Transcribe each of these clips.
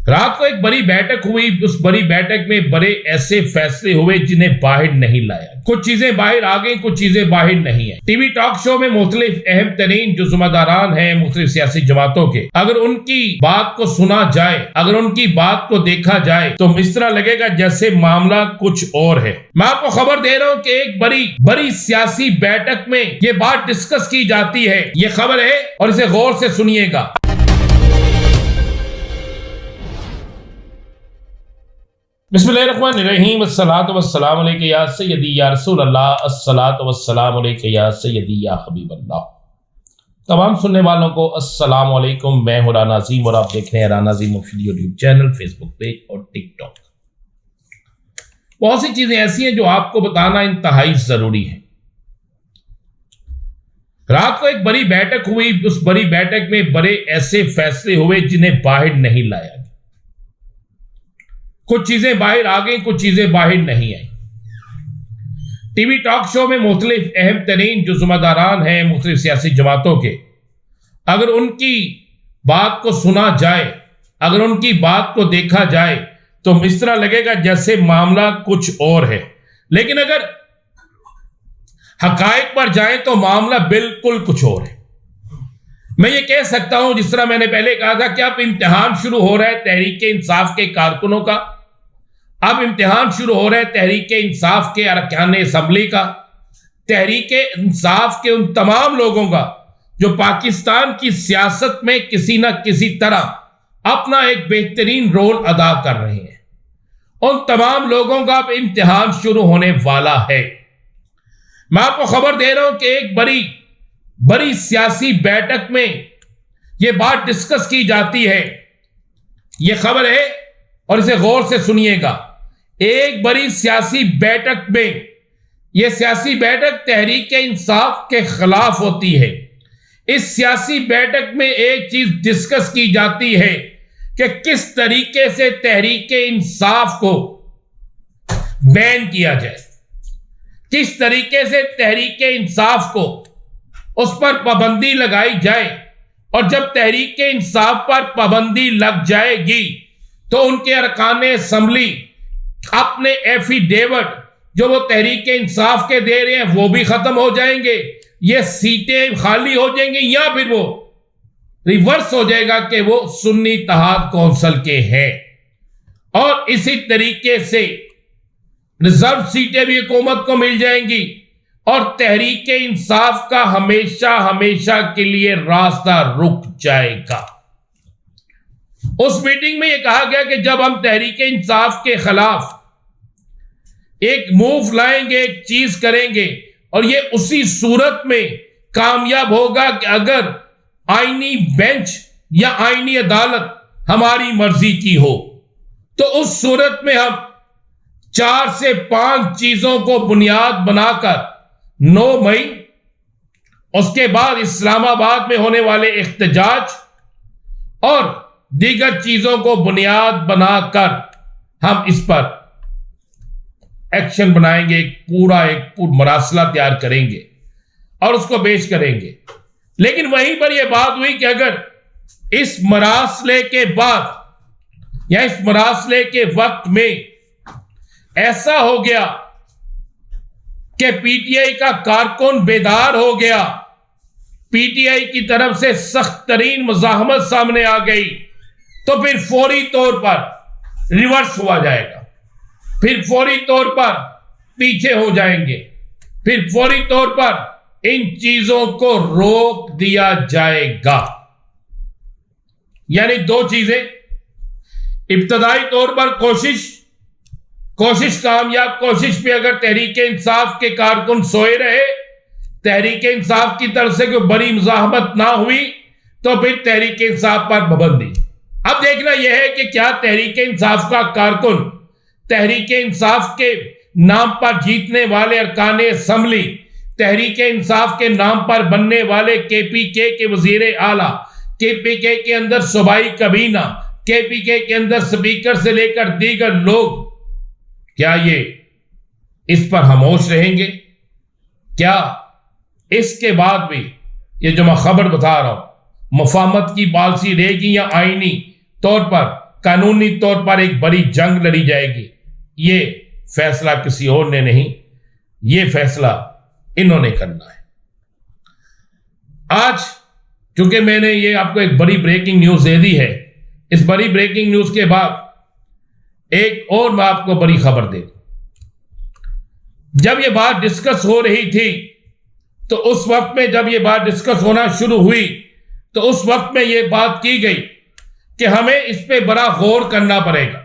رات کو ایک بڑی بیٹھک ہوئی. اس بڑی بیٹھک میں بڑے ایسے فیصلے ہوئے جنہیں باہر نہیں لایا. کچھ چیزیں باہر آ گئیں, کچھ چیزیں باہر نہیں آئیں. ٹی وی ٹاک شو میں مختلف اہم ترین جو ذمہ داران ہیں مختلف سیاسی جماعتوں کے, اگر ان کی بات کو سنا جائے, اگر ان کی بات کو دیکھا جائے تو اس طرح لگے گا جیسے معاملہ کچھ اور ہے. میں آپ کو خبر دے رہا ہوں کہ ایک بڑی سیاسی بیٹھک میں یہ بات ڈسکس کی جاتی ہے. یہ خبر ہے اور اسے غور سے سنیے گا. بسم اللہ الرحمن الرحیم. الصلاۃ والسلام علیک یا سیدی یا رسول اللہ. الصلاۃ والسلام علیک یا سیدی یا حبیب اللہ. تمام سننے والوں کو السلام علیکم. میں ہوں رانا عظیم اور آپ دیکھ رہے ہیں رانا عظیم آفیشیل یوٹیوب چینل, فیس بک پیج اور ٹک ٹاک. بہت سی چیزیں ایسی ہیں جو آپ کو بتانا انتہائی ضروری ہے. رات کو ایک بڑی بیٹھک ہوئی. اس بڑی بیٹھک میں بڑے ایسے فیصلے ہوئے جنہیں باہر نہیں لایا. کچھ چیزیں باہر آ گئیں, کچھ چیزیں باہر نہیں آئیں. ٹی وی ٹاک شو میں مختلف اہم ترین جو ذمہ داران ہیں مختلف سیاسی جماعتوں کے, اگر ان کی بات کو سنا جائے, اگر ان کی بات کو دیکھا جائے تو اس طرح لگے گا جیسے معاملہ کچھ اور ہے. لیکن اگر حقائق پر جائیں تو معاملہ بالکل کچھ اور ہے. میں یہ کہہ سکتا ہوں, جس طرح میں نے پہلے کہا تھا کہ اب امتحان شروع ہو رہا ہے تحریک انصاف کے کارکنوں کا, اب امتحان شروع ہو رہا ہے تحریک انصاف کے ارکان اسمبلی کا, تحریک انصاف کے ان تمام لوگوں کا جو پاکستان کی سیاست میں کسی نہ کسی طرح اپنا ایک بہترین رول ادا کر رہے ہیں. ان تمام لوگوں کا اب امتحان شروع ہونے والا ہے. میں آپ کو خبر دے رہا ہوں کہ ایک بڑی سیاسی بیٹھک میں یہ بات ڈسکس کی جاتی ہے. یہ خبر ہے اور اسے غور سے سنیے گا. ایک بڑی سیاسی بیٹھک میں, یہ سیاسی بیٹھک تحریک انصاف کے خلاف ہوتی ہے. اس سیاسی بیٹھک میں ایک چیز ڈسکس کی جاتی ہے کہ کس طریقے سے تحریک انصاف کو بین کیا جائے, کس طریقے سے تحریک انصاف کو اس پر پابندی لگائی جائے. اور جب تحریک انصاف پر پابندی لگ جائے گی تو ان کے ارکان اسمبلی اپنے ایفیڈیوٹ جو وہ تحریک انصاف کے دے رہے ہیں وہ بھی ختم ہو جائیں گے. یہ سیٹیں خالی ہو جائیں گی یا پھر وہ ریورس ہو جائے گا کہ وہ سنی اتحاد کونسل کے ہیں. اور اسی طریقے سے ریزرو سیٹیں بھی حکومت کو مل جائیں گی اور تحریک انصاف کا ہمیشہ کے لیے راستہ رک جائے گا. اس میٹنگ میں یہ کہا گیا کہ جب ہم تحریک انصاف کے خلاف ایک موو لائیں گے, ایک چیز کریں گے, اور یہ اسی صورت میں کامیاب ہوگا کہ اگر آئینی بینچ یا آئینی عدالت ہماری مرضی کی ہو, تو اس صورت میں ہم 4 سے 5 چیزوں کو بنیاد بنا کر 9 مئی, اس کے بعد اسلام آباد میں ہونے والے احتجاج اور دیگر چیزوں کو بنیاد بنا کر ہم اس پر ایکشن بنائیں گے, ایک مراسلہ تیار کریں گے اور اس کو پیش کریں گے. لیکن وہیں پر یہ بات ہوئی کہ اگر اس مراسلے کے بعد یا اس مراسلے کے وقت میں ایسا ہو گیا کہ پی ٹی آئی کا کارکن بیدار ہو گیا, پی ٹی آئی کی طرف سے سخت ترین مزاحمت سامنے آ گئی, تو پھر فوری طور پر ریورس ہوا جائے گا, پھر فوری طور پر پیچھے ہو جائیں گے, پھر فوری طور پر ان چیزوں کو روک دیا جائے گا. یعنی 2 چیزیں, ابتدائی طور پر کوشش کامیاب کوشش پہ اگر تحریک انصاف کے کارکن سوئے رہے, تحریک انصاف کی طرف سے کوئی بڑی مزاحمت نہ ہوئی, تو پھر تحریک انصاف پر پابندی. اب دیکھنا یہ ہے کہ کیا تحریک انصاف کا کارکن تحریک انصاف کے نام پر جیتنے والے ارکان اسمبلی, تحریک انصاف کے نام پر بننے والے کے پی کے وزیر اعلیٰ, کے پی کے اندر صوبائی کابینہ, کے پی کے اندر سپیکر سے لے کر دیگر لوگ, کیا یہ اس پر خاموش رہیں گے؟ کیا اس کے بعد بھی یہ جو میں خبر بتا رہا ہوں مفاہمت کی پالیسی رہے گی یا آئینی طور پر قانونی طور پر ایک بڑی جنگ لڑی جائے گی، یہ فیصلہ کسی اور نے نہیں، یہ فیصلہ انہوں نے کرنا ہے۔ آج چونکہ میں نے یہ آپ کو ایک بڑی بریکنگ نیوز دے دی ہے، اس بڑی بریکنگ نیوز کے بعد ایک اور میں آپ کو بڑی خبر دے دوں۔ جب یہ بات ڈسکس ہو رہی تھی تو اس وقت میں جب یہ بات ڈسکس ہونا شروع ہوئی تو اس وقت میں یہ بات کی گئی کہ ہمیں اس پہ بڑا غور کرنا پڑے گا۔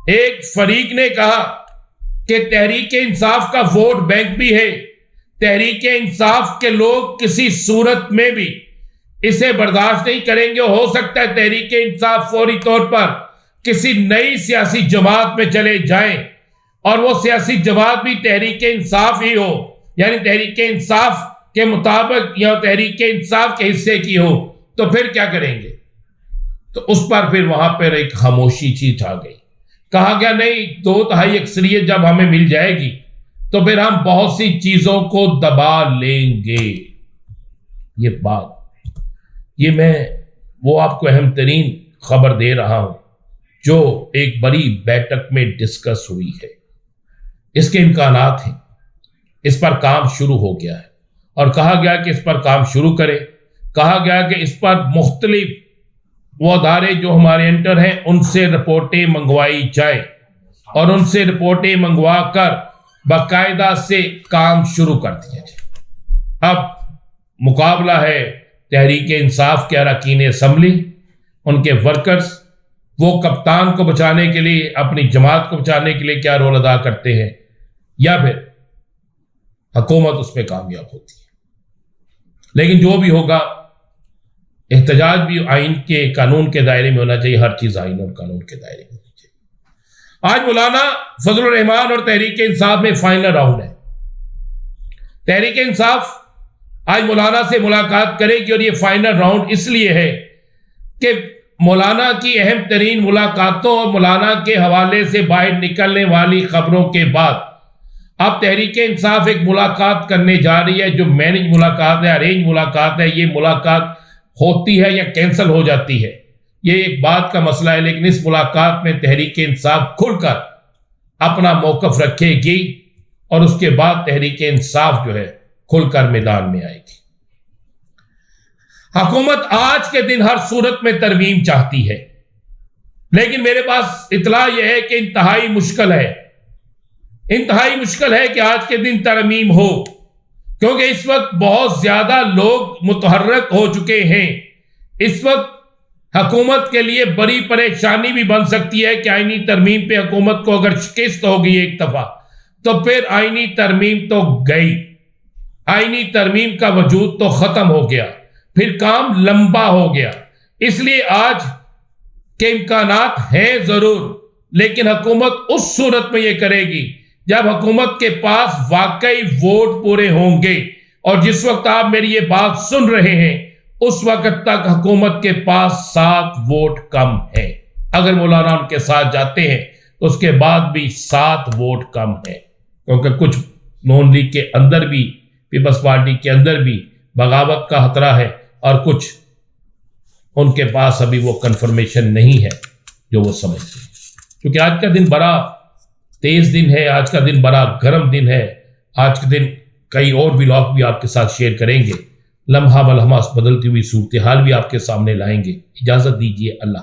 ایک فریق نے کہا کہ تحریک انصاف کا ووٹ بینک بھی ہے، تحریک انصاف کے لوگ کسی صورت میں بھی اسے برداشت نہیں کریں گے۔ ہو سکتا ہے تحریک انصاف فوری طور پر کسی نئی سیاسی جماعت میں چلے جائیں اور وہ سیاسی جماعت بھی تحریک انصاف ہی ہو، یعنی تحریک انصاف کے مطابق یا تحریک انصاف کے حصے کی ہو، تو پھر کیا کریں گے؟ تو اس پر پھر وہاں پر ایک خاموشی چیز آ گئی۔ کہا گیا نہیں، 2/3 اکثریت جب ہمیں مل جائے گی تو پھر ہم بہت سی چیزوں کو دبا لیں گے۔ یہ بات، یہ میں وہ آپ کو اہم ترین خبر دے رہا ہوں جو ایک بڑی بیٹھک میں ڈسکس ہوئی ہے۔ اس کے امکانات ہیں، اس پر کام شروع ہو گیا ہے اور کہا گیا کہ اس پر کام شروع کرے۔ کہا گیا کہ اس پر مختلف وہ ادارے جو ہمارے انٹر ہیں ان سے رپورٹیں منگوائی جائے اور ان سے رپورٹیں منگوا کر باقاعدہ سے کام شروع کر دیا جائے۔ اب مقابلہ ہے تحریک انصاف کے اراکین اسمبلی، ان کے ورکرز، وہ کپتان کو بچانے کے لیے، اپنی جماعت کو بچانے کے لیے کیا رول ادا کرتے ہیں، یا پھر حکومت اس پہ کامیاب ہوتی ہے۔ لیکن جو بھی ہوگا، احتجاج بھی آئین کے قانون کے دائرے میں ہونا چاہیے، ہر چیز آئین اور قانون کے دائرے میں ہونی چاہیے۔ آج مولانا فضل الرحمان اور تحریک انصاف میں فائنل راؤنڈ ہے۔ تحریک انصاف آج مولانا سے ملاقات کرے گی اور یہ فائنل راؤنڈ اس لیے ہے کہ مولانا کی اہم ترین ملاقاتوں اور مولانا کے حوالے سے باہر نکلنے والی خبروں کے بعد اب تحریک انصاف ایک ملاقات کرنے جا رہی ہے جو مینج ملاقات ہے، ارینج ملاقات ہے۔ یہ ملاقات ہوتی ہے یا کینسل ہو جاتی ہے، یہ ایک بات کا مسئلہ ہے، لیکن اس ملاقات میں تحریک انصاف کھل کر اپنا موقف رکھے گی اور اس کے بعد تحریک انصاف جو ہے کھل کر میدان میں آئے گی۔ حکومت آج کے دن ہر صورت میں ترمیم چاہتی ہے، لیکن میرے پاس اطلاع یہ ہے کہ انتہائی مشکل ہے کہ آج کے دن ترمیم ہو، کیونکہ اس وقت بہت زیادہ لوگ متحرک ہو چکے ہیں۔ اس وقت حکومت کے لیے بڑی پریشانی بھی بن سکتی ہے کہ آئینی ترمیم پہ حکومت کو اگر شکست ہوگی ایک دفعہ تو پھر آئینی ترمیم تو گئی، آئینی ترمیم کا وجود تو ختم ہو گیا، پھر کام لمبا ہو گیا۔ اس لیے آج کے امکانات ہیں ضرور، لیکن حکومت اس صورت میں یہ کرے گی جب حکومت کے پاس واقعی ووٹ پورے ہوں گے، اور جس وقت آپ میری یہ بات سن رہے ہیں اس وقت تک حکومت کے پاس 7 ووٹ کم ہے۔ اگر مولانا ان کے ساتھ جاتے ہیں تو اس کے بعد بھی 7 ووٹ کم ہے، کیونکہ کچھ نون لیگ کے اندر بھی، پیپلز پارٹی کے اندر بھی بغاوت کا خطرہ ہے، اور کچھ ان کے پاس ابھی وہ کنفرمیشن نہیں ہے جو وہ سمجھتے ہیں۔ کیونکہ آج کا دن بڑا تیز دن ہے، آج کا دن بڑا گرم دن ہے، آج کے دن کئی اور ولاگ بھی آپ کے ساتھ شیئر کریں گے، لمحہ بلمحہ بدلتی ہوئی صورتحال بھی آپ کے سامنے لائیں گے۔ اجازت دیجیے، اللہ